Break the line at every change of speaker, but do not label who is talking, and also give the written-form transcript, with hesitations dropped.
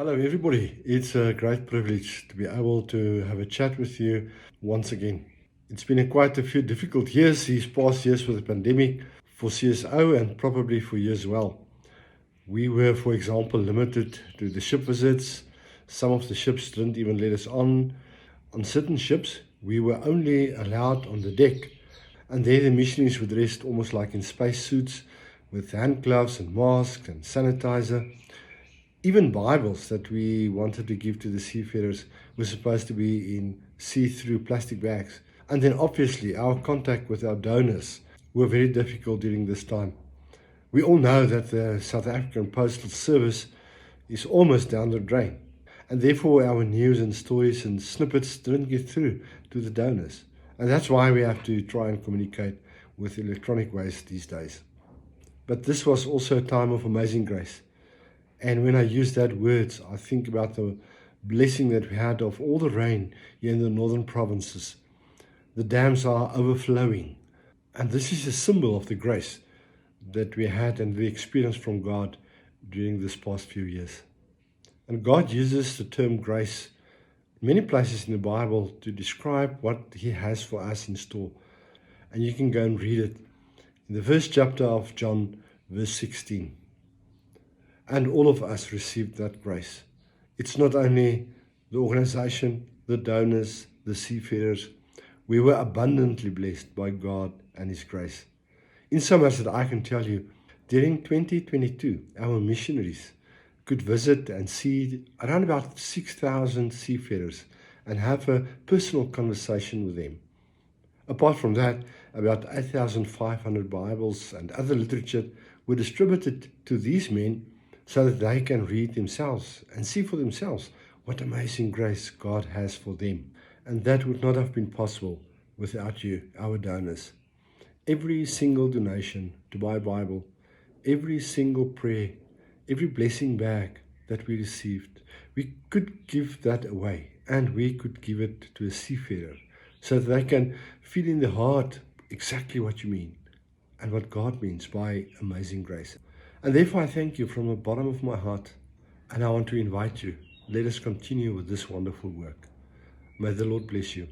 Hello, everybody. It's a great privilege to be able to have a chat with you once again. It's been quite a few difficult years, these past years with the pandemic, for CSO and probably for you as well. We were, for example, limited to the ship visits. Some of the ships didn't even let us on. On certain ships, we were only allowed on the deck. And there the missionaries were dressed almost like in spacesuits with hand gloves and masks and sanitizer. Even Bibles that we wanted to give to the seafarers were supposed to be in see-through plastic bags. And then obviously our contact with our donors were very difficult during this time. We all know that the South African Postal Service is almost down the drain. And therefore our news and stories and snippets didn't get through to the donors. And that's why we have to try and communicate with electronic ways these days. But this was also a time of amazing grace. And when I use that words, I think about the blessing that we had of all the rain here in the northern provinces. The dams are overflowing. And this is a symbol of the grace that we had and we experienced from God during this past few years. And God uses the term grace in many places in the Bible to describe what He has for us in store. And you can go and read it in the first chapter of John, verse 16. And all of us received that grace. It's not only the organization, the donors, the seafarers. We were abundantly blessed by God and His grace. In so much that I can tell you, during 2022, our missionaries could visit and see around about 6,000 seafarers and have a personal conversation with them. Apart from that, about 8,500 Bibles and other literature were distributed to these men so that they can read themselves and see for themselves what amazing grace God has for them. And that would not have been possible without you, our donors. Every single donation to buy a Bible, every single prayer, every blessing bag that we received, we could give that away and we could give it to a seafarer so that they can feel in their heart exactly what you mean and what God means by amazing grace. And therefore I thank you from the bottom of my heart, and I want to invite you, let us continue with this wonderful work. May the Lord bless you.